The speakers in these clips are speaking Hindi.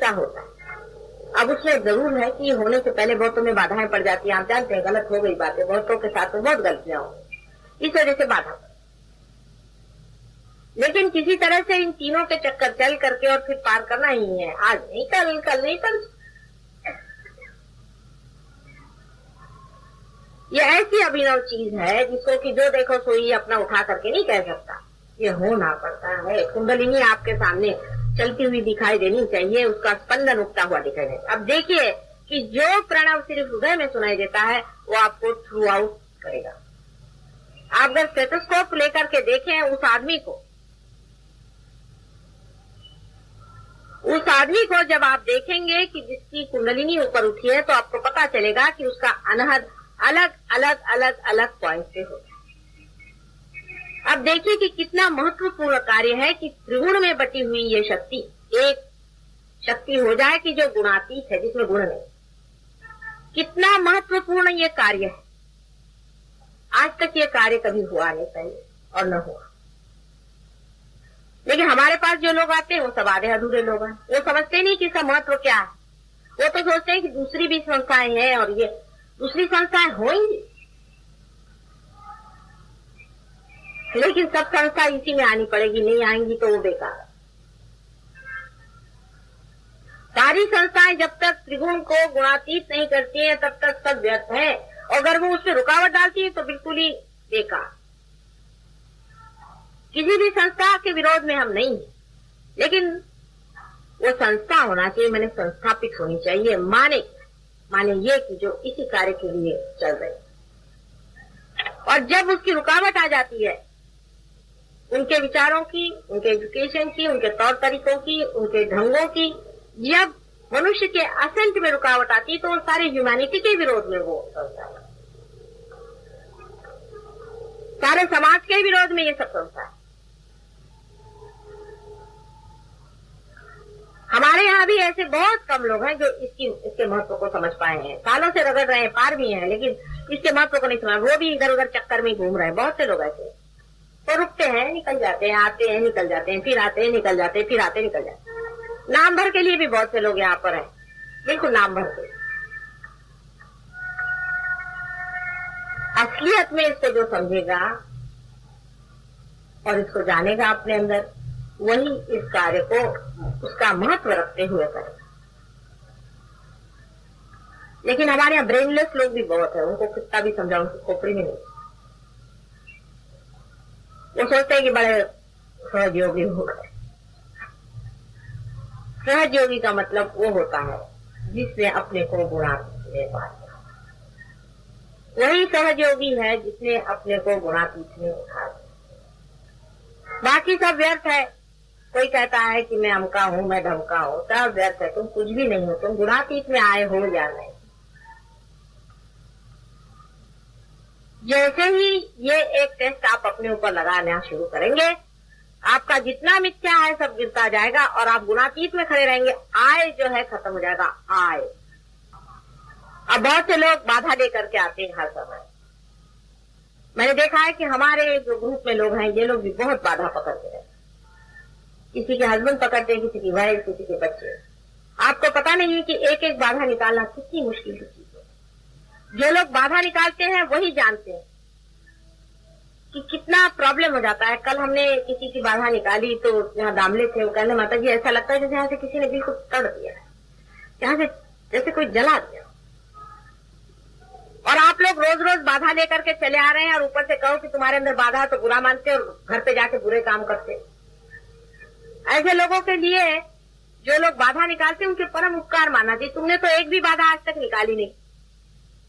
का होता है। अब उसमें जरूर है कि होने से पहले बहुतों में बाधाएं पड़ जाती हैं। आप जानते हैं गलत हो गई बातें, बहुतों के साथ में बहुत गलतियां हो, इस वजह से बाधा। लेकिन किसी तरह से इन तीनों के चक्कर चल करके और फिर पार करना ही है। आज नहीं, कल नहीं, कल। ये ऐसी अभिनव चीज है जिसको कि जो देखो सोई अपना उठा करके नहीं कह सकता। ये होना पड़ता है। कुंडलिनी आपके सामने चलती हुई दिखाई देनी चाहिए, उसका स्पंदन उठता हुआ दिखाई देता। अब देखिए कि जो प्रणव सिर्फ हृदय में सुनाई देता है वो आपको थ्रू आउट करेगा। आप अगर स्टेथोस्कोप लेकर के देखें उस आदमी को जब आप देखेंगे कि जिसकी कुंडलिनी ऊपर उठी है तो आपको पता चलेगा कि उसका अनहद अलग अलग अलग अलग पॉइंट से होता है। अब देखिए कि कितना महत्वपूर्ण कार्य है कि त्रिगुण में बटी हुई ये शक्ति एक शक्ति हो जाए कि जो गुणातीत है, जिसमें गुण नहीं। कितना महत्वपूर्ण ये कार्य है। आज तक ये कार्य कभी हुआ नहीं पहले और न हुआ। लेकिन हमारे पास जो लोग आते हैं वो सब आधे अधूरे लोग हैं। वो समझते नहीं कि इसका महत्व क्या है। वो तो सोचते हैं कि दूसरी भी संस्थाएं हैं और ये दूसरी संस्थाएं होंगी, लेकिन सब संस्था इसी में आनी पड़ेगी। नहीं आएंगी तो वो बेकार। सारी संस्थाएं जब तक त्रिगुण को गुणातीत नहीं करती हैं तब तक सब व्यर्थ है। और अगर वो उसमें रुकावट डालती है तो बिल्कुल ही बेकार। किसी भी संस्था के विरोध में हम नहीं हैं, लेकिन वो संस्था होना चाहिए, मैंने संस्थापित होनी चाहिए, माने ये कि जो इसी कार्य के लिए चल रहे। और जब उसकी रुकावट आ जाती है, उनके विचारों की, उनके एजुकेशन की, उनके तौर तरीकों की, उनके ढंगों की, जब मनुष्य के असेंट में रुकावट आती है तो सारी ह्यूमैनिटी के विरोध में वो संस्था है। सारे समाज के विरोध में ये सब संस्था है। हमारे यहाँ भी ऐसे बहुत कम लोग हैं जो इसके महत्व को समझ पाए हैं। सालों से रगड़ रहे हैं, पार भी हैं, लेकिन इसके महत्व को नहीं समझ। वो भी इधर उधर चक्कर में घूम रहे हैं। बहुत से लोग ऐसे तो रुकते हैं, निकल जाते हैं, आते हैं, निकल जाते हैं, फिर आते हैं, निकल जाते हैं, फिर आते निकल जाते हैं। नाम भर के लिए भी बहुत से लोग यहाँ पर हैं, बिल्कुल नाम भर के। असलियत में इसको जो समझेगा और इसको जानेगा अपने अंदर, वही इस कार्य को उसका महत्व रखते हुए करेगा। लेकिन हमारे यहाँ ब्रेनलेस लोग भी बहुत है। उनको कितना भी समझाओ, उनकी खोपड़ी में नहीं। वो सोचते हैं कि बड़े सहयोगी हो गए। सहयोगी का मतलब वो होता है जिसने अपने को गुणातीत में पा लिया। वही सहयोगी है जिसने अपने को गुणातीत में उठा लिया। बाकी सब व्यर्थ है। कोई कहता है कि मैं अमका हूं, मैं धमका हूं, सब व्यर्थ है। तुम कुछ भी नहीं हो। तुम गुणातीत में आए हो या नहीं। जैसे ही ये एक टेस्ट आप अपने ऊपर लगाना शुरू करेंगे, आपका जितना मिथ्या है सब गिरता जाएगा और आप गुणातीत में खड़े रहेंगे। आय जो है खत्म हो जाएगा। आय। अब बहुत से लोग बाधा दे करके आते हैं हर समय। मैंने देखा है कि हमारे जो ग्रुप में लोग हैं, ये लोग भी बहुत बाधा पकड़ते हैं। किसी के हस्बैंड पकड़ते हैं, किसी की वाइफ, किसी के बच्चे। आपको पता नहीं है कि एक एक बाधा निकालना कितनी मुश्किल की चीज है। जो लोग बाधा निकालते हैं वही जानते हैं कि कितना प्रॉब्लम हो जाता है। कल हमने किसी की बाधा निकाली तो यहाँ दामले थे, वो कहने माता जी ऐसा लगता है जैसे यहाँ से किसी ने बिल्कुल तड़ दिया है, यहाँ से जैसे कोई जला दिया। और आप लोग रोज रोज बाधा लेकर के चले आ रहे हैं और ऊपर से कहो कि तुम्हारे अंदर बाधा, तो बुरा मानते और घर पे जाके बुरे काम करते। ऐसे लोगों के लिए जो लोग बाधा निकालते उनके परम उपकार माना जी। तुमने तो एक भी बाधा आज तक निकाली नहीं।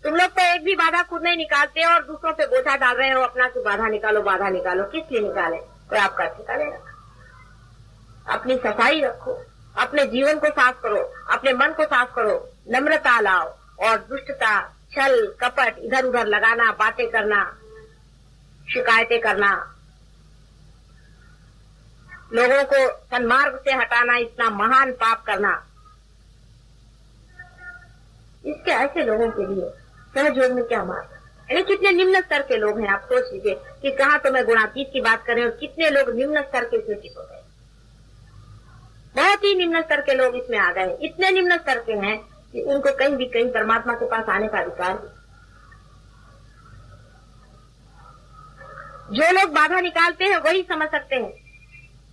तुम लोग तो एक भी बाधा खुद नहीं निकालते और दूसरों पे बोझा डाल रहे हो अपना कि बाधा निकालो, बाधा निकालो। किस लिए निकाले? कोई आपका ठिकाने रखा। अपनी सफाई रखो, अपने जीवन को साफ करो, अपने मन को साफ करो, नम्रता लाओ और दुष्टता, छल कपट इधर उधर लगाना, बातें करना, शिकायतें करना, लोगों को सन्मार्ग से हटाना, इतना महान पाप करना, इसके ऐसे लोगों के लिए सहयोग में क्या मार्ग? यानी कितने निम्न स्तर के लोग हैं। आप सोच लीजिए कि कहाँ तो मैं गुणातीत की बात कर रहे हूँ, कितने लोग निम्न स्तर के इसमें चित हो गए। बहुत बहुत ही निम्न स्तर के लोग इसमें आ गए, इतने निम्न स्तर के हैं कि उनको कहीं भी कहीं परमात्मा के पास आने का अधिकार नहीं। जो लोग बाधा निकालते हैं वही समझ सकते हैं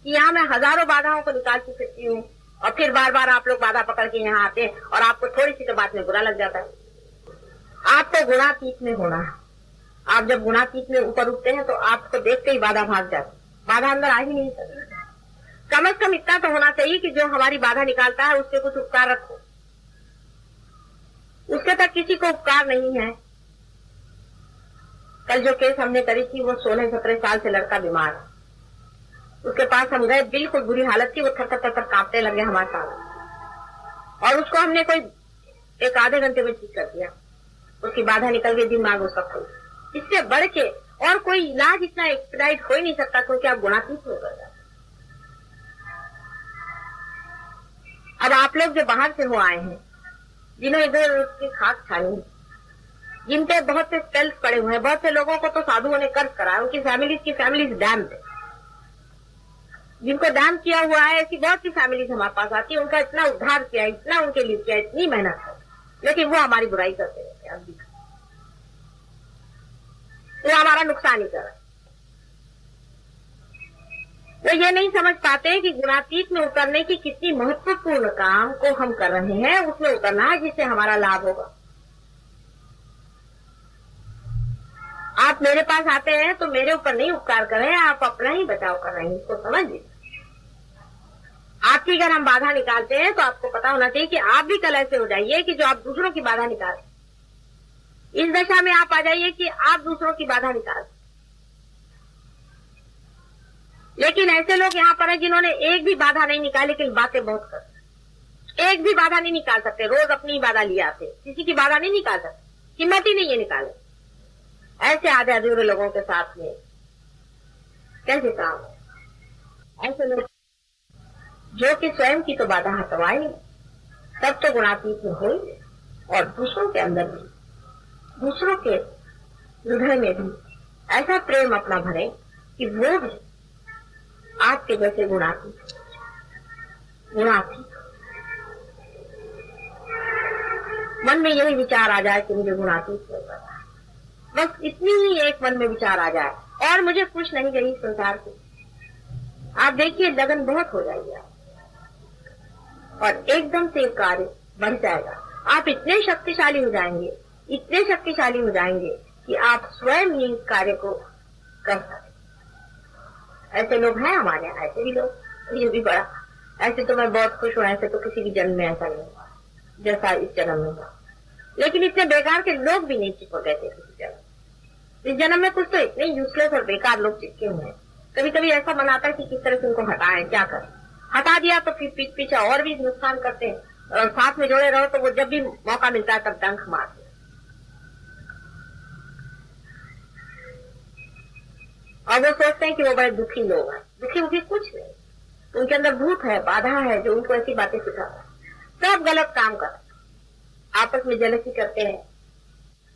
कि यहाँ मैं हजारों बाधाओं को निकाल सकती हूँ, और फिर बार बार आप लोग बाधा पकड़ के यहाँ आते हैं और आपको थोड़ी सी तो बात में बुरा लग जाता है। आपको गुणातीत में होना है। आप जब गुणातीत में ऊपर उठते हैं तो आपको देखते ही बाधा भाग जाती, बाधा अंदर आ ही नहीं सकती। कम से कम इतना तो होना चाहिए कि जो हमारी बाधा निकालता है उसके कुछ उपकार रखो। उसके तक किसी को उपकार नहीं है। कल जो केस हमने करी थी वो 16-17 साल से लड़का बीमार है, उसके पास हम गए, बिल्कुल बुरी हालत थी, वो थर कांपने लगे हमारे साथ, और उसको हमने कोई 1-आधे घंटे में ठीक कर दिया। उसकी बाधा निकल गई, दिमाग उसका खुल। इससे बढ़ के और कोई इलाज इतना एक्सपेडाइट हो ही नहीं सकता, क्योंकि आप गुणातीत होकर जाते। अब आप लोग जो बाहर से हो आए हैं, जिन्होंने इधर उसकी खाक खाई, जिन पे बहुत से स्पेल्स पड़े हुए हैं, बहुत से लोगों को तो साधुओं ने कर्ज करा, उनकी फैमिलीज डैम्ड है। जिनको डैम किया हुआ है, ऐसी बहुत सी फैमिलीज हमारे पास आती है, उनका इतना उद्धार किया, इतना उनके लिए किया, इतनी मेहनत है, लेकिन वो हमारी बुराई करते रहते हैं, वो हमारा नुकसान ही कर रहे हैं। वो ये नहीं समझ पाते कि गुणातीत में उतरने की कितनी महत्वपूर्ण काम को हम कर रहे हैं, उसमें उतरना है जिससे हमारा लाभ होगा। आप मेरे पास आते हैं तो मेरे ऊपर नहीं उपकार कर रहे हैं, आप अपना ही बचाव कर रहे हैं, इसको समझ लीजिए। आपकी अगर हम बाधा निकालते हैं तो आपको पता होना चाहिए कि आप भी कल ऐसे हो जाइए कि जो आप दूसरों की बाधा निकाल, इस दशा में आप आ जाइए कि आप दूसरों की बाधा निकाल। लेकिन ऐसे लोग यहाँ पर हैं जिन्होंने एक भी बाधा नहीं निकाली, लेकिन बातें बहुत करते, एक भी बाधा नहीं निकाल सकते, रोज अपनी ही बाधा लिए आते, किसी की बाधा नहीं निकाल सकते, हिम्मत ही नहीं है निकाले। ऐसे आधे अधूरे लोगों के साथ में कैसे काम है? ऐसे लोग जो कि स्वयं की तो बाधा हटवाए, तब तो गुणातीत में हो, और दूसरों के अंदर भी, दूसरों के हृदय में भी ऐसा प्रेम अपना भरे कि वो भी आपके जैसे गुणातीत मन में यही विचार आ जाए कि मुझे गुणातीत हो गया, बस इतनी ही एक मन में विचार आ जाए, और मुझे कुछ नहीं चाहिए संसार से। आप देखिए लगन बहुत हो जाएगी और एकदम से कार्य बढ़ जाएगा। आप इतने शक्तिशाली हो जाएंगे, इतने शक्तिशाली हो जाएंगे कि आप स्वयं ही इस कार्य को कर सकते। ऐसे लोग हैं हमारे यहाँ, ऐसे भी लोग, ये भी बड़ा, ऐसे तो मैं बहुत खुश हूँ, ऐसे तो किसी भी जन्म में ऐसा नहीं हुआ जैसा इस जन्म में हुआ। लेकिन इतने बेकार के लोग भी नहीं चिपक गए थे किसी जन्म। इस जन्म में कुछ तो इतने यूजलेस और बेकार लोग चिपके हुए हैं। कभी कभी ऐसा मन आता है कि किस तरह से उनको हटाएं, क्या करें। हटा दिया तो फिर पीछे पीछे और भी नुकसान करते हैं, और साथ में जोड़े रहो तो वो जब भी मौका मिलता है तब डंक मारते हैं। और वो सोचते हैं कि वो बड़े दुखी लोग हैं। दुखी कुछ नहीं, उनके अंदर भूत है, बाधा है जो उनको ऐसी बातें सिखाता है। सब गलत काम कर, आपस में जलसी करते हैं।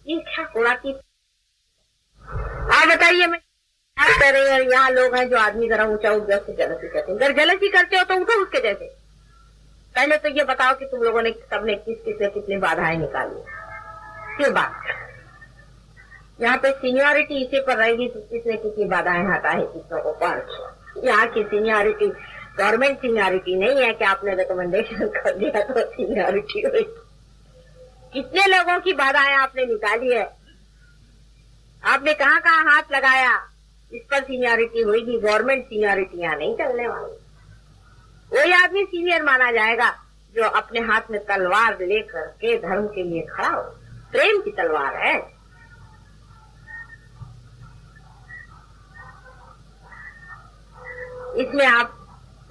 ये क्या गुणातीत। आप बताइए, मैं क्या कर रही हूँ, यहाँ लोग हैं जो आदमी जरा ऊंचा उठ गया उससे जलसी करते हैं। अगर जलसी करते हो तो उठो उसके जैसे। पहले तो ये बताओ कि तुम लोगों ने सबने कितनी बाधाएं निकाली, फिर बात। यहाँ पे सीनियरिटी इसी पर रहेगी कि किसने कितनी बाधाएं हटा है किसने को पर। यहाँ की सीनियरिटी गवर्नमेंट सीनियरिटी नहीं है कि आपने रिकमेंडेशन कर दिया तो सीनियरिटी हुई। कितने लोगों की बाधाएं आपने निकाली है, आपने कहाँ कहाँ हाथ लगाया, इस पर सीनियरिटी होगी। गवर्नमेंट सीनियरिटी यहाँ नहीं चलने वाली। वही आदमी सीनियर माना जाएगा जो अपने हाथ में तलवार लेकर के धर्म के लिए खड़ा हो। प्रेम की तलवार है। इसमें आप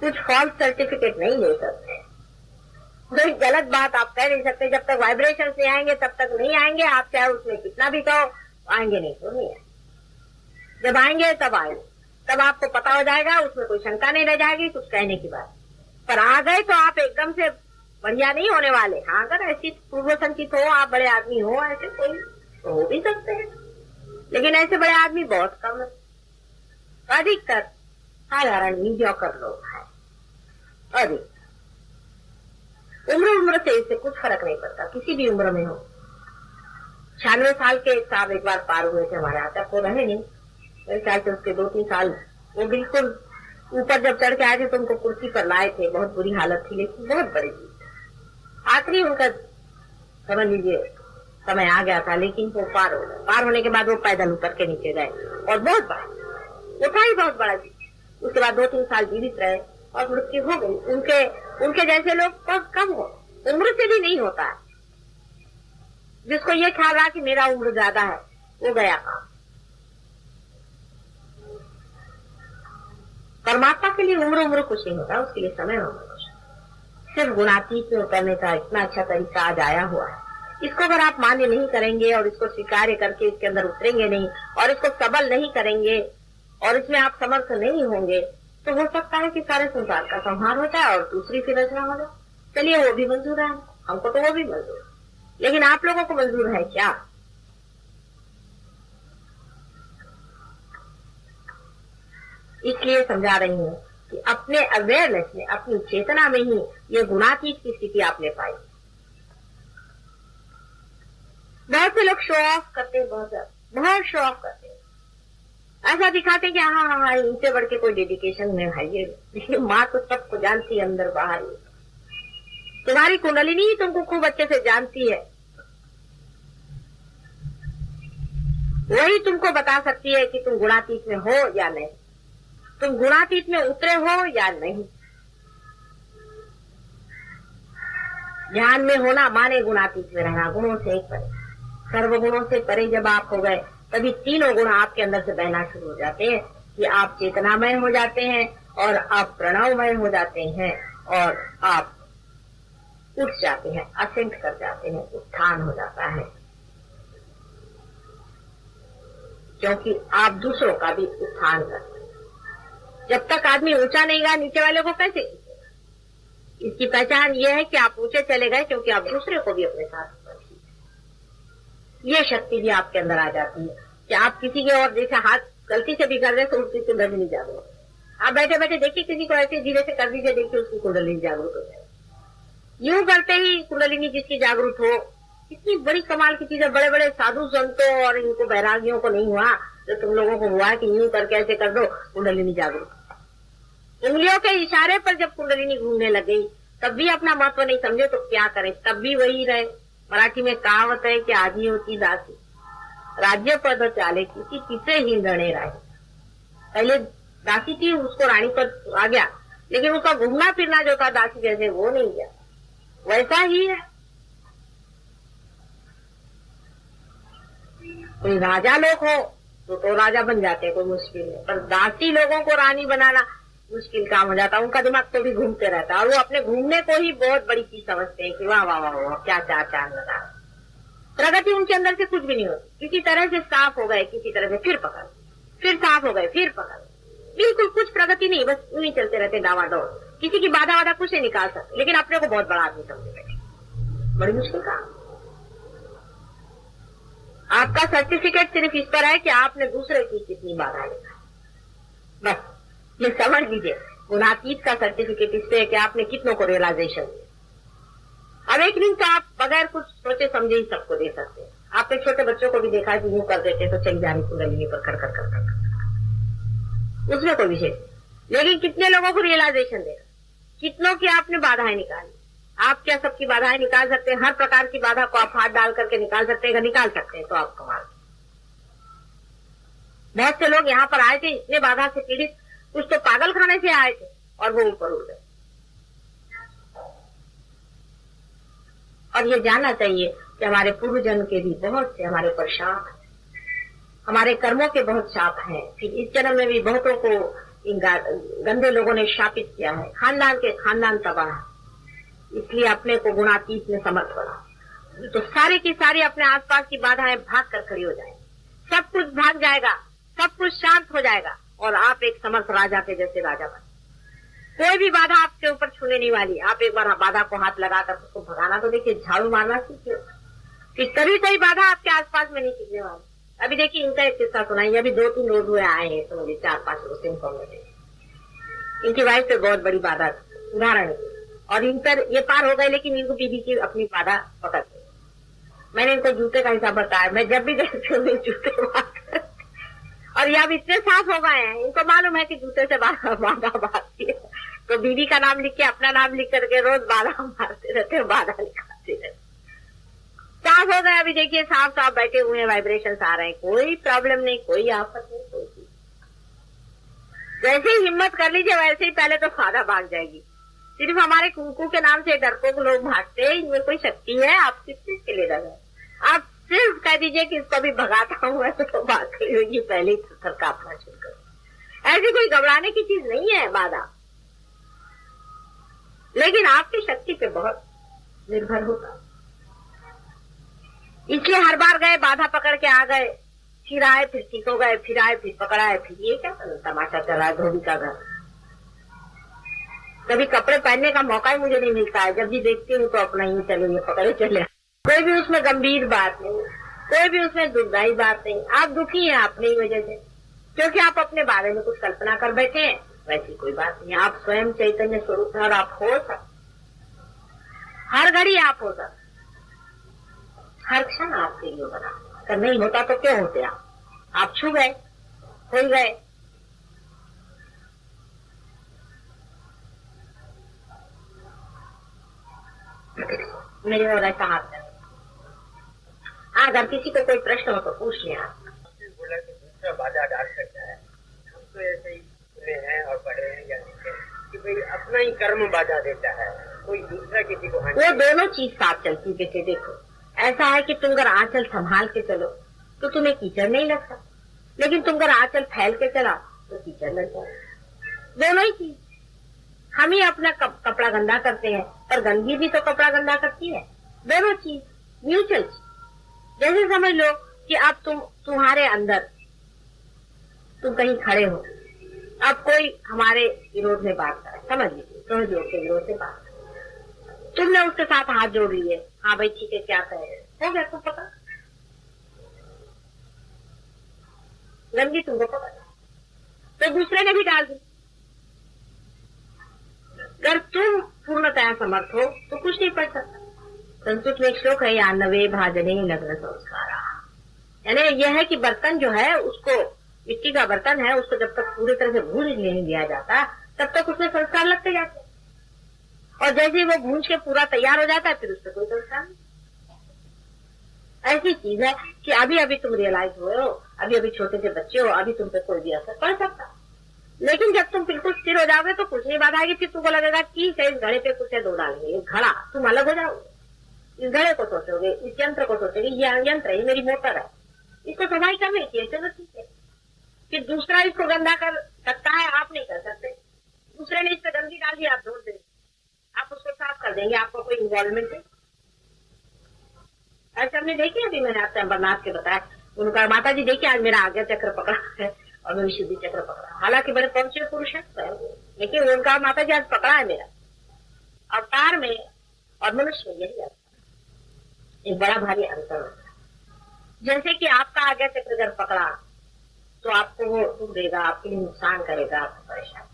कुछ फॉल्स सर्टिफिकेट नहीं ले सकते, कोई गलत बात आप कह नहीं सकते। जब तक वाइब्रेशन नहीं आएंगे तब तक नहीं आएंगे। आप चाहे उसमें कितना भी कहो, आएंगे नहीं तो नहीं आएंगे। जब आएंगे तब आएंगे, तब आपको पता हो जाएगा, उसमें कोई शंका नहीं रह जाएगी कुछ कहने की बात। पर आ गए तो आप एकदम से बढ़िया नहीं होने वाले। हाँ, अगर ऐसी पूर्व संचित हो, आप बड़े आदमी हो, ऐसे कोई तो हो भी सकते हैं, लेकिन ऐसे बड़े आदमी बहुत कम है। अधिकतर साधारण मीडियोकर लोग हैं, अधिक उम्र से इससे कुछ फर्क नहीं पड़ता, किसी भी उम्र में हो। 96 साल के साहब एक बार पार हुए थे हमारे यहाँ तक, वो रहे नहीं मेरे ख्याल से उसके 2-3 साल। वो बिल्कुल ऊपर जब चढ़ के आए थे तो उनको कुर्सी पर लाए थे, बहुत बुरी हालत थी, लेकिन बहुत बड़ी चीज। आखिरी उनका समझ लीजिए समय आ गया था, लेकिन वो पार हो गए। पार होने के बाद वो पैदल उतर के नीचे गए और बहुत बड़ा वो था ही, बहुत बड़ा चीज। उसके बाद 2-3 साल जीवित रहे और मृत्यु हो गई। उनके जैसे लोग बहुत कम हो, उम्र से भी नहीं होता है। जिसको ये ख्याल रहा कि मेरा उम्र ज्यादा है, वो गया काम। परमात्मा के लिए उम्र कुछ नहीं होता, उसके लिए समय होता। सिर्फ गुणातीत में उतरने का इतना अच्छा तरीका आज आया हुआ है। इसको अगर आप मान्य नहीं करेंगे और इसको स्वीकार्य करके इसके अंदर उतरेंगे नहीं और इसको सबल नहीं करेंगे और इसमें आप समर्थ नहीं होंगे, तो हो सकता है कि सारे संसार का संहार हो जाए और दूसरी फिर रचना हो जाए। चलिए वो भी मंजूर है, हमको तो वो भी मंजूर है, लेकिन आप लोगों को मंजूर है क्या? इसलिए समझा रही हूँ कि अपने अवेयरनेस में, अपनी चेतना में ही ये गुणातीत की स्थिति आपने पाई। बहुत से लोग शो ऑफ करते हैं, बहुत शो ऑफ करते हैं, ऐसा दिखाते हैं कि हाँ इनसे बढ़ के कोई डेडिकेशन में है। ये माँ तो सबको जानती है अंदर बाहर। तुम्हारी कुंडलिनी ही तुमको खूब अच्छे से जानती है, वही तुमको बता सकती है कि तुम गुणातीत में हो या नहीं, तुम गुणातीत में उतरे हो या नहीं। ध्यान में होना माने गुणातीत में रहना, गुणों से एक परे, सर्वगुणों से परे जब आप हो गए, तभी तीनों गुण आपके अंदर से बहना शुरू हो जाते हैं कि आप चेतनामय हो जाते हैं और आप प्रणवमय हो जाते हैं और आप उठ जाते हैं, असेंट कर जाते हैं, उत्थान हो जाता है। क्योंकि आप दूसरों का भी उत्थान करते हैं। जब तक आदमी ऊंचा नहीं गया, नीचे वाले को कैसे खींचेगा? इसकी पहचान ये है कि आप ऊंचे चले गए क्योंकि आप दूसरे को भी अपने साथ ये शक्ति भी आपके अंदर आ जाती है कि आप किसी के और जैसे हाथ गलती से भी कर रहे तो उसकी कुंडलिनी जागरूक। आप बैठे बैठे देखिए किसी को ऐसे धीरे से कर दीजिए, देखिए उसकी कुंडलिनी जागरूक हो जाए। यूं करते ही कुंडलिनी जिसकी जागरूक हो, इतनी बड़ी कमाल की चीज है। बड़े बड़े साधु संतों और इनको बैरागियों को नहीं हुआ जो तुम लोगों को हुआ कि यूं करके ऐसे कर दो कुंडलिनी जागरूक। उंगलियों के इशारे पर जब कुंडलिनी घूमने लग गई तब भी अपना महत्व नहीं समझे तो क्या करें, तब भी वही रहे। मराठी में कहावत है कि आजी होती दासी, राज्य पद चाले किसी किसे ही लड़े राही। पहले दासी थी, उसको रानी पद आ गया, लेकिन उसका घूमना फिरना जो था दासी जैसे वो नहीं गया, वैसा ही है। कोई राजा लोग हो तो राजा बन जाते हैं, कोई मुश्किल है, पर दासी लोगों को रानी बनाना मुश्किल काम हो जाता है। उनका दिमाग तो भी घूमते रहता है और वो अपने घूमने को ही बहुत बड़ी चीज समझते हैं कि वाह वाह वाह वाह क्या चार चांद लगा। प्रगति उनके अंदर से कुछ भी नहीं होती। किसी तरह से साफ हो गए, किसी तरह से फिर पकड़, फिर साफ हो गए, फिर पकड़, बिल्कुल कुछ प्रगति नहीं, बस यूं चलते रहते डावाडोल। किसी की बाधा वाधा कुछ नहीं निकाल सकते, लेकिन अपने को बहुत बड़ा आदमी समझे बैठे। बड़ी मुश्किल काम। आपका सर्टिफिकेट सिर्फ इस पर है कि आपने दूसरे की कितनी बाधा निकाली, बस ये समझ लीजिए। गुणातीत का सर्टिफिकेट इस पे है कि आपने कितनों को रियलाइजेशन दिया। अब एक दिन तो आप बगैर कुछ सोचे समझे ही सबको दे सकते हैं। आपने छोटे बच्चों को भी देखा कि यूं कर देते तो चली जानी कुंडलिनी पर कर कर कर कर, उसमें कोई विशेष नहीं। लेकिन कितने लोगों को रियलाइजेशन देगा, कितनों की आपने बाधाएं निकाली। आप क्या सबकी बाधाएं निकाल सकते हैं? हर प्रकार की बाधा को आप हाथ डाल करके निकाल सकते हैं? निकाल सकते हैं तो आप कमाल। बहुत से लोग यहाँ पर आए थे इतने बाधा से पीड़ित, कुछ तो पागल खाने से आए थे और वो ऊपर उड़ गए। और ये जानना चाहिए कि हमारे पूर्व जन्म के भी बहुत से हमारे ऊपर शाप है, हमारे कर्मों के बहुत शाप हैं। फिर इस जन्म में भी बहुतों को इन गंदे लोगों ने शापित किया है, खानदान के खानदान तबाह है। इसलिए अपने को गुणातीत में समर्थ बना तो सारी की सारी अपने आसपास की बाधाएं भाग कर खड़ी हो जाएंगी, सब कुछ भाग जाएगा, सब कुछ शांत हो जाएगा और आप एक समर्थ राजा के जैसे राजा बने। कोई भी बाधा आपके ऊपर छूने नहीं वाली। आप एक बार बाधा को हाथ लगाकर उसको भगाना तो देखिए, झाड़ू मारना सीखिए, फिर कभी कोई बाधा आपके आसपास में नहीं टिकने वाली। अभी देखिए इनका एक किस्सा सुनाइए। अभी 2-3 रोज हुए आए हैं, तो मुझे 4-5 रोज इनफॉर्मेटिव। इनकी वाइफ पे बहुत बड़ी बाधा, उदाहरण, और इन पर ये पार हो गए, लेकिन इनको बीबी की अपनी बाधा पकड़ गई। मैंने इनको जूते का हिसाब बताया, मैं जब भी देखती हूँ जूते बांध, और ये अब इतने साफ हो गए हैं, इनको मालूम है कि जूते से बाधा बांधती है, तो बीवी का नाम लिख के अपना नाम लिख करके रोज बाधा मारते रहते हैं, बाधा निकालते रहते। साफ हो गए, अभी देखिए साफ साफ बैठे हुए हैं, वाइब्रेशन आ रहे हैं, कोई प्रॉब्लम नहीं, कोई आफत नहीं, कोई चीज। जैसे ही हिम्मत कर लीजिए वैसे ही पहले तो बाधा भाग जाएगी। सिर्फ हमारे कुकू के नाम से डरपोक लोग भागते हैं, इनमें कोई शक्ति है? आप किस चीज के लिए डर है? आप सिर्फ कह दीजिए कि इसको भी भगाता हूँ तो भाग खड़ी होगी, पहले ही थर कांपना शुरू करो। ऐसी कोई घबराने की चीज नहीं है बाधा, लेकिन आपकी शक्ति पे बहुत निर्भर होगा। इसलिए हर बार गए, बाधा पकड़ के आ गए, फिर आए, फिर ठीक हो गए, फिर आए, फिर पकड़ाए, फिर ये क्या तमाशा चल रहा है धोबी का घर। कभी कपड़े पहनने का मौका ही मुझे नहीं मिलता है, जब भी देखती हूँ तो अपना ही चले पकड़े चले। कोई भी उसमें गंभीर बात नहीं, कोई भी उसमें दुखदायी बात नहीं। आप दुखी हैं अपनी ही वजह से, क्योंकि आप अपने बारे में कुछ कल्पना कर बैठे हैं। वैसी कोई बात नहीं, आप स्वयं चैतन्य स्वरूप है और आप हो सकते, हर घड़ी आप हो सकते, हर क्षण आपके लिए बना। अगर नहीं होता तो क्यों होते आप छू गए, हो गए। मेरे और ऐसा हाथ है। हाँ, अगर किसी को कोई प्रश्न हो तो पूछ लिया। बोला कि दूसरा बाधा डाल सकता है, हम तो ऐसे ही सुने हैं और पढ़े हैं या लिखे कि भाई अपना ही कर्म बाधा देता है, कोई दूसरा किसी को। वो दोनों चीज साथ चलती। जैसे देखो, ऐसा है कि तुम अगर आंचल संभाल के चलो तो तुम्हें कीचड़ नहीं लगता, लेकिन तुम अगर आंचल फैल के चला तो कीचड़ लग जाए। दोनों ही चीज। हम ही अपना कपड़ा गंदा करते हैं, पर गंदगी भी तो कपड़ा गंदा करती है। दोनों चीज म्यूचुअल। जैसे समझ लो कि अब तुम्हारे अंदर तुम कहीं खड़े हो, अब कोई हमारे विरोध में बात करे, समझ लीजिए के विरोध से बात करे, तुमने उसके साथ हाथ जोड़ लिए, हाँ भाई ठीक है, क्या कहे, हो गया तुम पता, गंदगी तुमको पता, तो दूसरे ने भी डाल दी। अगर तुम पूर्णतया समर्थ हो तो कुछ नहीं पड़ सकता। संस्कृत में एक श्लोक है, यान्नवे भाजने लग्न संस्कारा, यानी यह है कि बर्तन जो है उसको, मिट्टी का बर्तन है, उसको जब तक पूरी तरह से भून नहीं दिया जाता तब तक उसमें संस्कार लगते जाते हैं, और जैसे ही वो भून के पूरा तैयार हो जाता है फिर उससे कोई संस्कार नहीं। ऐसी चीज है कि अभी अभी तुम रियलाइज हुए हो, अभी अभी छोटे से बच्चे हो, अभी तुम पे कोई भी असर पड़ सकता, लेकिन जब तुम बिल्कुल स्थिर हो जाओगे तो कुछ नहीं बात आएगी। फिर तुमको लगेगा ठीक है, इस घड़े पे कुछ है, दो डालेंगे, एक घड़ा, तुम अलग हो जाओगे। इस घड़े को सोचोगे, इस यंत्र को सोचोगे, ये यंत्र है, ये मेरी मोटर है, इसको सफाई कर रही है, चलो ठीक है। फिर दूसरा इसको गंदा कर सकता है, आप नहीं कर सकते। दूसरे ने इस पे गंदगी डाल दी, आप धो देंगे, आप उसको साफ कर देंगे, आपको कोई इन्वॉल्वमेंट है? ऐसे हमने देखी, अभी मैंने आपसे अमरनाथ के बताया, उनका माता जी देखिए आज मेरा आज्ञा चक्र पकड़ा है और मैं विशुद्धि चक्र पकड़ा, हालांकि बड़े पहुंचे पुरुष है, लेकिन उनका माता जी आज पकड़ा है मेरा अवतार में और मनुष्य में। यही एक बड़ा भारी अंतर होता है। जैसे कि आपका आज्ञा चक्र अगर पकड़ा तो आपको वो दुख देगा, आपके लिए नुकसान करेगा, आपको परेशान,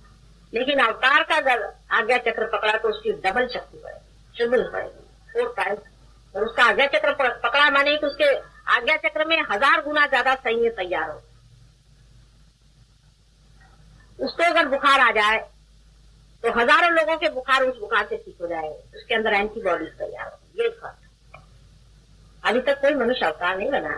लेकिन अवतार का अगर आज्ञा चक्र पकड़ा तो उसकी डबल शक्ति पड़ेगी, ट्रिपल पड़ेगी, 4 टाइम्स। और उसका आज्ञा चक्र पकड़ा माने कि उसके आज्ञा चक्र में 1000 गुना ज्यादा सैन्य तैयार हो। उसको अगर बुखार आ जाए तो हजारों लोगों के बुखार उस बुखार से ठीक हो जाएंगे, उसके अंदर एंटीबॉडीज तैयार हो। ये फर्क। अभी तक कोई मनुष्य अवतार नहीं बना,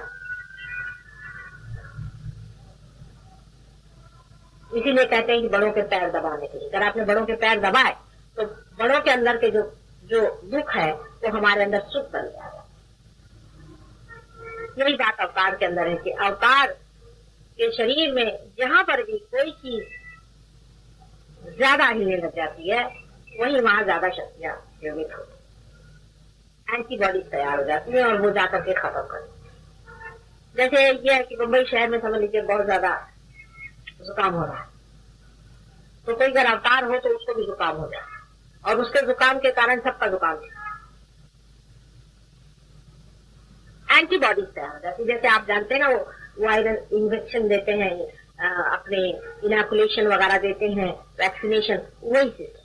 इसीलिए कहते हैं कि बड़ों के पैर दबाने के लिए। अगर आपने बड़ों के पैर दबाए तो बड़ों के अंदर के जो दुख है वो हमारे अंदर सुख बन जाएगा। यही बात अवतार के अंदर है कि अवतार के शरीर में जहां पर भी कोई चीज ज्यादा हिलने लग जाती है वहीं वहां ज्यादा शक्तियां निर्मित होती, एंटीबॉडीज तैयार हो जाती है और वो जाकर के खत्म करती। जैसे ये है कि मुंबई शहर में समझ लीजिए बहुत ज्यादा जुकाम हो रहा है, तो कोई अगर अवतार हो तो उसको भी जुकाम हो जाए, और उसके जुकाम के कारण सबका जुकाम एंटीबॉडीज तैयार हो जाती। जैसे आप जानते हैं ना, वो वायरल इंजेक्शन देते हैं, अपने इनोकुलेशन वगैरह देते हैं, वैक्सीनेशन, वही सिस्टम।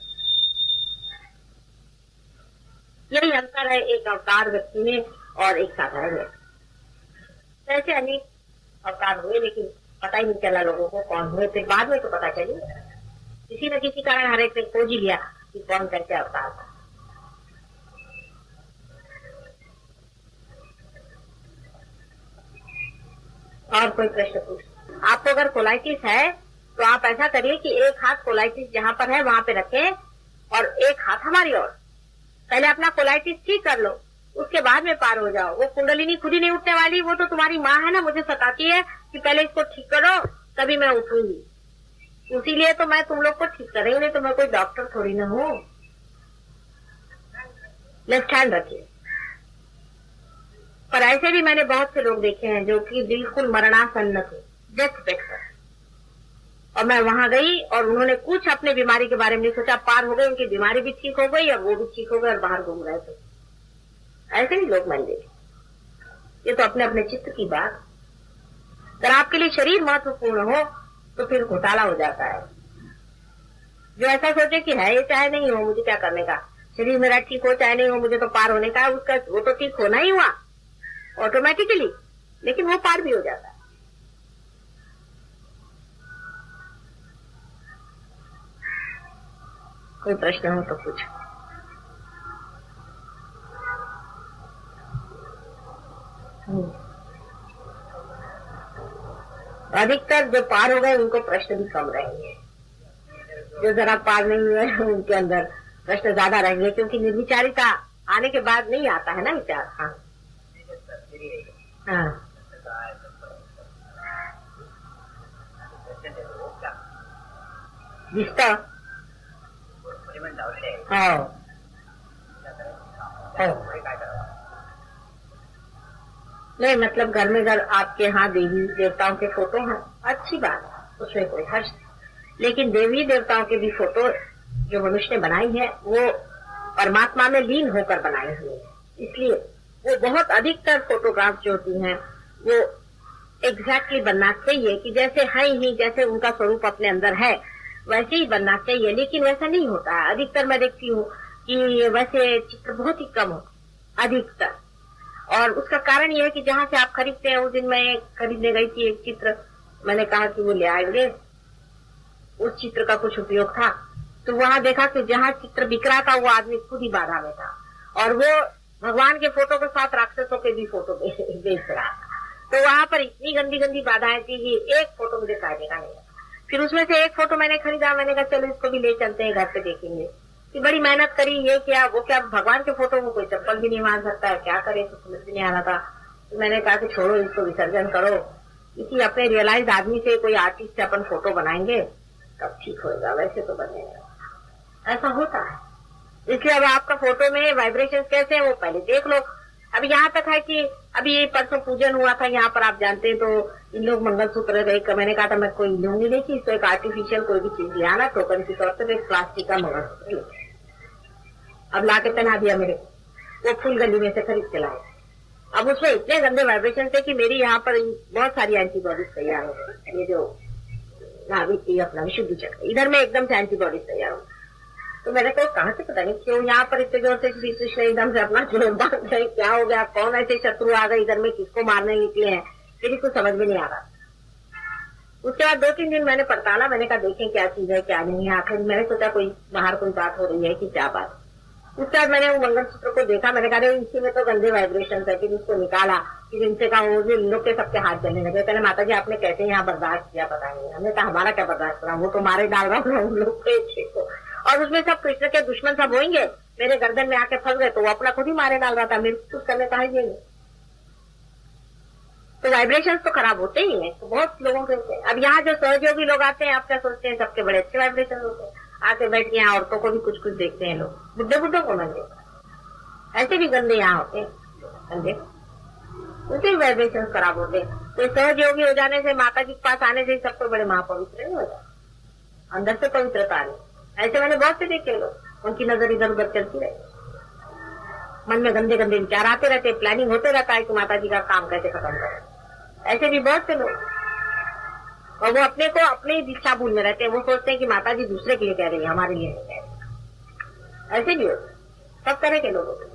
यही अंतर है एक अवतार व्यक्ति में और एक साधारण व्यक्ति। ऐसे अनेक अवतार हुए लेकिन पता ही नहीं चला लोगों को कौन हुए, फिर बाद में तो पता चली किसी न किसी कारण हर एक ने खोज ही लिया कि कौन कैसे अवतार था। और कोई प्रश्न पूछ, आपको अगर कोलाइटिस है तो आप ऐसा करिए कि एक हाथ कोलाइटिस जहां पर है वहां पे रखें और एक हाथ हमारी ओर। पहले अपना कोलाइटिस ठीक कर लो, उसके बाद में पार हो जाओ। वो कुंडलिनी खुद ही नहीं उठने वाली, वो तो तुम्हारी माँ है ना, मुझे सताती है कि पहले इसको ठीक करो तभी मैं उठूंगी। इसीलिए तो मैं तुम लोग को ठीक करेंगे, नहीं तो मैं कोई डॉक्टर थोड़ी ना हूँ। लेफ्ट हैंड रखिए। पर ऐसे भी मैंने बहुत से लोग देखे हैं जो कि बिल्कुल मरणासन्न थे, डेथ बेड पर, और मैं वहां गई और उन्होंने कुछ अपने बीमारी के बारे में नहीं सोचा, पार हो गए, उनकी बीमारी भी ठीक हो गई और वो भी ठीक हो गए और बाहर घूम रहे थे। ऐसे भी लोग मैंने देखे। ये तो अपने अपने चित्त की बात। अगर आपके लिए शरीर महत्वपूर्ण हो तो फिर घोटाला हो जाता है। जो ऐसा सोचे कि है ये चाहे नहीं हो, मुझे क्या करने का, शरीर मेरा ठीक हो चाहे नहीं हो, मुझे तो पार होने का, उसका वो तो ठीक होना ही हुआ ऑटोमेटिकली, लेकिन वो पार भी हो जाता है। कोई प्रश्न हो तो पूछो। अधिकतर जो पार हो गए उनको प्रश्न भी कम रहेंगे, जो जरा पार नहीं हुए उनके अंदर प्रश्न ज्यादा रहेंगे, क्योंकि निर्विचारिता आने के बाद नहीं आता है ना विचार। हाँ हाँ जिसका नहीं, मतलब घर में अगर आपके यहाँ देवी देवताओं के फोटो हैं, अच्छी बात है, उसमें कोई हर्ष, लेकिन देवी देवताओं के भी फोटो जो मनुष्य ने बनाई है वो परमात्मा में लीन होकर बनाई हुई है, इसलिए वो बहुत अधिकतर फोटोग्राफ जो होती हैं वो एग्जैक्टली बनना चाहिए कि जैसे है ही, जैसे उनका स्वरूप अपने अंदर है वैसे ही बनना चाहिए, लेकिन वैसा नहीं होता है। अधिकतर मैं देखती हूँ कि वैसे चित्र बहुत ही कम हो अधिकतर, और उसका कारण यह है कि जहाँ से आप खरीदते हैं, उस दिन मैं खरीदने गई थी एक चित्र, मैंने कहा कि वो ले आएंगे, उस चित्र का कुछ उपयोग था, तो वहां देखा कि जहाँ चित्र बिक रहा था वो आदमी खुद ही बाधा में था और वो भगवान के फोटो के साथ राक्षसों के भी फोटो बेच रहा था। तो वहां पर इतनी गंदी गंदी बाधाएं थी कि एक फोटो मुझे काटने का नहीं था। फिर उसमें से एक फोटो मैंने खरीदा, मैंने कहा चलो इसको भी ले चलते हैं, घर पे देखेंगे। कि बड़ी मेहनत करी, ये क्या वो क्या, भगवान के फोटो को कोई चप्पल भी नहीं मार सकता है, क्या करे, तो समझ भी नहीं आ रहा था। तो मैंने कहा कि छोड़ो इसको, विसर्जन करो, इसी अपने रियलाइज आदमी से कोई आर्टिस्ट से अपन फोटो बनाएंगे तब ठीक होगा, वैसे तो बनेगा। ऐसा होता है, इसलिए अब आपका फोटो में वाइब्रेशन कैसे है वो पहले देख लो। अब यहाँ तक है कि अभी ये परसों पूजन हुआ था यहाँ पर, आप जानते हैं, तो इन लोग मंगलसूत्र गए, मैंने कहा था मैं कोई लूंगी नहीं कि इसको एक आर्टिफिशियल कोई भी चीज ले आना, टोकन की तौर पर एक प्लास्टिक का मंगलसूत्र अब ला के पहना दिया मेरे, वो फूल गली में से खरीद के लाए। अब उसमें इतने गंदे वाइब्रेशन थे कि मेरी यहाँ पर बहुत सारी एंटीबॉडीज तैयार हो गई, ये जो नाभिक अपना विशुद्ध चक्र, इधर में एकदम से एंटीबॉडीज तैयार हो। तो मैंने कहा कहाँ से पता नहीं क्यों यहाँ पर इतने जोर से श्री कृष्ण एकदम से अपना जोर बांध गए, क्या हो गया, कौन ऐसे शत्रु आ गए इधर में, किसको मारने निकले हैं, फिर कुछ समझ में नहीं आ रहा। उसके बाद 2-3 दिन मैंने पड़ताला, मैंने कहा देखें क्या चीज है क्या नहीं है। आखिर मैंने सोचा कोई बाहर कोई बात हो रही है कि क्या बात। उसके बाद मैंने वो मंगलसूत्र को देखा, मैंने कहा इसी में तो गंदे वाइब्रेशन है, फिर उसको निकाला, फिर इनसे कहा वो इन लोग के सबके हाथ जलने लगे। पहले माता जी आपने कैसे यहाँ बर्दाश्त किया पता नहीं, हमने कहा हमारा क्या बर्दाश्त करा, वो तो मारे डाल रहा हूँ उन लोग को, और उसमें सब कृष्ण के दुश्मन सब होंगे, मेरे गर्दन में आके फंस गए, तो वो अपना खुद ही मारे डाल रहा था, मेरे कुछ करने कहा ही नहीं। तो वाइब्रेशंस तो खराब होते ही हैं, तो बहुत लोगों के। अब यहाँ जो सहयोगी लोग आते हैं, आप क्या सोचते हैं सबके बड़े अच्छे वाइब्रेशन होते हैं, आके बैठ के यहाँ औरतों को भी कुछ कुछ देखते हैं लोग, बुड्ढे बुड्ढों को मैं देखता, ऐसे भी गंदे यहाँ होते हैं गंदे, उनके भी वाइब्रेशन खराब होते हैं। तो सहयोगी हो जाने से, माता जी के पास आने से सबको बड़े महापवित्र नहीं हो जाते, अंदर से पवित्रता नहीं। ऐसे मैंने बहुत से देखे लोग, उनकी नजर इधर उधर चलती रहे, मन में गंदे गंदे विचार आते रहते, प्लानिंग होते रहता है कि माता जी का काम कैसे खत्म करें। ऐसे भी बहुत से लोग, और वो अपने को अपने दीक्षा भूल में रहते हैं, वो सोचते हैं कि माता जी दूसरे के लिए कह रही है, हमारे लिए नहीं कह रही। ऐसे भी होते सब तरह के लोग होते हैं।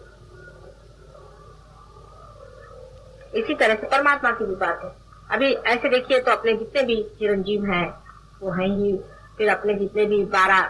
इसी तरह से परमात्मा की भी बात है। अभी ऐसे देखिए तो अपने जितने भी चिरंजीव हैं वो हैं ही, फिर अपने जितने भी 12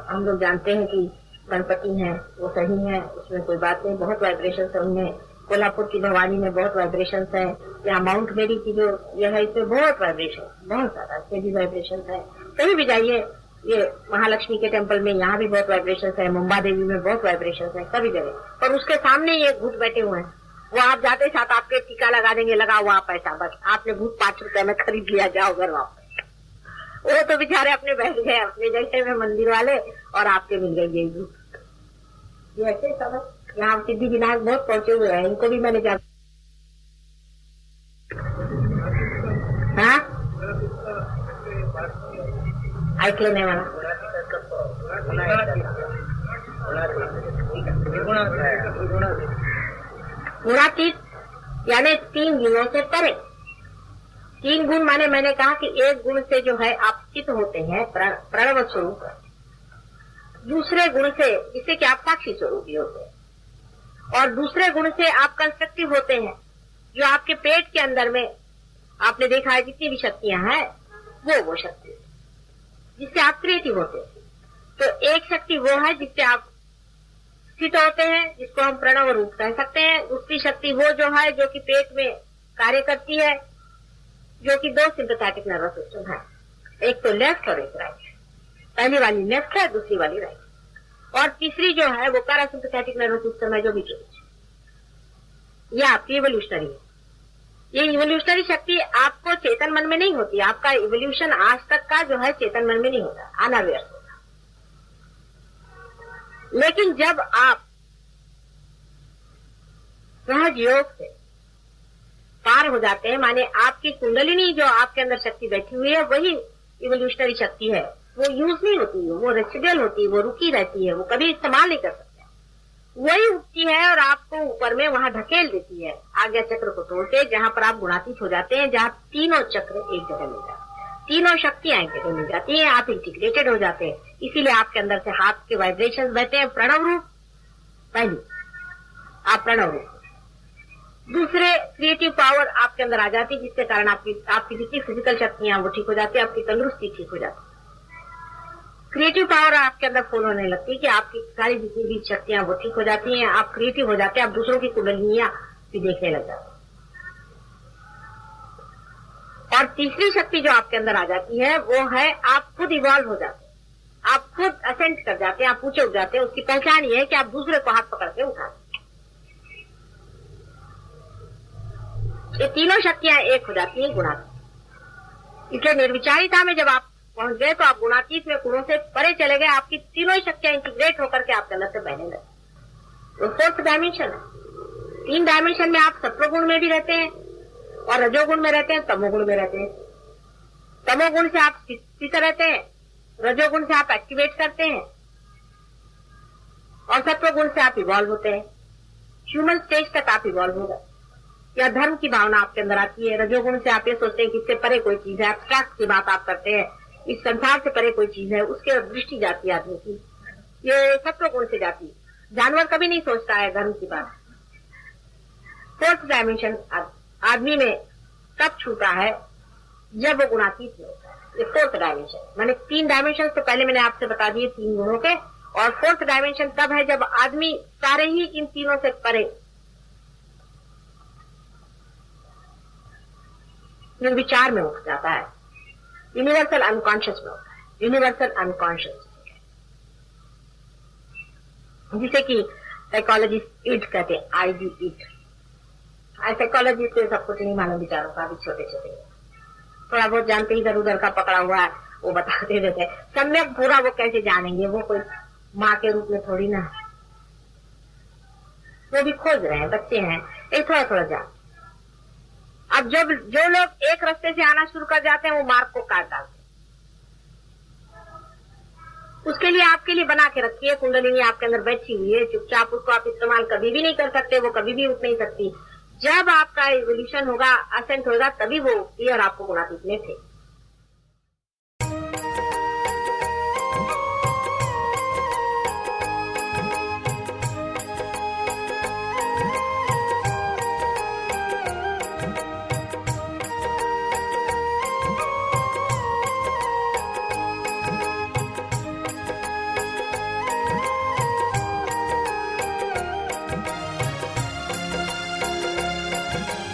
हम लोग जानते हैं कि गणपति हैं वो सही है, उसमें कोई बात नहीं, बहुत वाइब्रेशन है उनमें। कोल्हापुर की भवानी में बहुत वाइब्रेशन है, यहाँ माउंट मेरी की जो यह है इसमें बहुत वाइब्रेशन, बहुत ज्यादा इसमें भी वाइब्रेशन है। कहीं भी जाइए, ये महालक्ष्मी के टेम्पल में यहाँ भी बहुत वाइब्रेशन है, मुंबा देवी में बहुत वाइब्रेशन है, सभी जगह। और उसके सामने ये भूत बैठे हुए हैं, वो आप जाते साथ आपके टीका लगा देंगे, लगा हुआ पैसा, बस आपने भूत 5 रुपए में खरीद लिया, जाओ घर वापस। वो तो बेचारे अपने बैठ गए अपने जगह में मंदिर वाले, और आपके मिल गए ये भूत। ये ऐसे सब यहाँ सिद्धि विनायक बहुत पहुंचे हुए हैं, इनको भी मैंने जा ऐकलं नाही मला। गुणातीत यानी 3 गुणों से परे। 3 गुण माने मैंने कहा कि एक गुण से जो है आप चित होते हैं प्रणव स्वरूप, दूसरे गुण से जिससे कि आप साक्षी स्वरूप भी होते हैं, और दूसरे गुण से आप कंस्ट्रक्टिव होते हैं, जो आपके पेट के अंदर में आपने देखा है जितनी भी शक्तियां हैं वो शक्ति जिससे आप क्रिएटिव होते हैं। तो एक शक्ति वो है जिससे आप स्थित होते हैं, जिसको हम प्रणव रूप कह सकते हैं। दूसरी शक्ति वो जो है जो कि पेट में कार्य करती है, जो कि 2 सिंपैथेटिक नर्वस सिस्टम है, एक तो लेफ्ट और एक राइट। पहली वाली लेफ्ट है, दूसरी वाली राइट, और तीसरी जो है वो पैरासिम्पैथेटिक नर्वस सिस्टम है जो बीच में। ये आपकी इवोल्यूशनरी है। ये इवोल्यूशनरी शक्ति आपको चेतन मन में नहीं होती, आपका इवोल्यूशन आज तक का जो है चेतन मन में नहीं होता, अनअवेयर होता। लेकिन जब आप सहज योग से पार हो जाते हैं, माने आपकी कुंडलिनी जो आपके अंदर शक्ति बैठी हुई है वही इवोल्यूशनरी शक्ति है, वो यूज नहीं होती है, वो रेसिडुअल होती है, वो रुकी रहती है, वो कभी इस्तेमाल नहीं कर सकते। वही उठती है और आपको ऊपर में वहां धकेल देती है आज्ञा चक्र को तोड़ते, जहां पर आप गुणातीत हो जाते हैं, जहां तीनों चक्र एक जगह मिल जाते हैं, तीनों शक्तियां एक जगह मिल जाती हैं, आप इंटीग्रेटेड हो जाते हैं। इसीलिए आपके अंदर से हाथ के वाइब्रेशन बहते हैं प्रणव रूप। पहली आप प्रणव रूप, दूसरे क्रिएटिव पावर आपके अंदर आ जाती है, जिसके कारण आपकी जितनी फिजिकल शक्तियां वो ठीक हो जाती है, आपकी तंदुरुस्ती ठीक हो जाती है। क्रिएटिव पावर आपके अंदर फॉलो होने लगती है कि आपकी सारी जितनी भी शक्तियां वो ठीक हो जाती हैं, आप क्रिएटिव हो जाते हैं, आप दूसरों की कुंडलिनियां भी देखने लग जाते हैं। और तीसरी शक्ति जो आपके अंदर आ जाती है वो है आप खुद इवॉल्व हो जाते हैं, आप खुद असेंट कर जाते हैं, आप ऊंचे उठ जाते हैं। उसकी पहचान ये है कि आप दूसरे को हाथ पकड़ के उठाते हैं। ये तीनों शक्तियां एक हो जाती हैं गुणातीत। इसलिए निर्विचारिता में जब आप पहुंच गए तो आप गुणातीत में गुणों से परे चले गए, आपकी तीनों ही शक्तियां इंटीग्रेट होकर के आपके अंदर से बहने लगे। तो 4th डायमेंशन है। 3 डायमेंशन में आप सत्वगुण में भी रहते हैं और रजोगुण में रहते हैं, तमोगुण में रहते हैं। तमोगुण से आप स्थित रहते हैं, रजोगुण से आप एक्टिवेट करते हैं, और सत्वगुण से आप इवॉल्व होते हैं। ह्यूमन स्टेज तक आप इवॉल्व हो गए, या धर्म की भावना आपके अंदर आती है। रजोगुण से आप ये सोचते हैं कि इससे परे कोई चीज है, एब्स्ट्रैक्ट की बात आप करते हैं, इस संसार से परे कोई चीज है, उसके दृष्टि जाती है आदमी की। ये सत्वगुण से जाती है, जानवर कभी नहीं सोचता है धर्म की बात। 4th डायमेंशन आदमी में तब छूता है जब वो गुणातीत में होता है। ये 4th डायमेंशन, मैंने 3 डायमेंशन से पहले मैंने आपसे बता दिए 3 गुणों के, और 4th डायमेंशन तब है जब आदमी सारे ही इन तीनों से परे निर्विचार में उठ जाता है, यूनिवर्सल अनकॉन्शियस में होता है। यूनिवर्सल अनकॉन्शियस जिसे कि साइकोलॉजिस्ट इट कहते हैं, ID इट। साइकोलॉजिस्ट को सब कुछ नहीं मालूम विचारों का, भी छोटे छोटे थोड़ा बहुत जानते, इधर उधर का पकड़ा हुआ है वो बताते रहते हैं। सम्यक पूरा वो कैसे जानेंगे, वो कोई माँ के रूप में थोड़ी ना, वो भी खोज रहे हैं, बच्चे हैं, एक थोड़ा थोड़ा जान। अब जब जो लोग एक रास्ते से आना शुरू कर जाते हैं वो मार्ग को काट डालते हैं। उसके लिए आपके लिए बना के रखिए कुंडलिनी आपके अंदर बैठी हुई है, चुपचाप उसको आप इस्तेमाल कभी भी नहीं कर सकते, वो कभी भी उठ नहीं सकती। जब आपका इवोल्यूशन होगा, असेंट होगा, तभी वो उठती है और आपको गुणातीत में थे।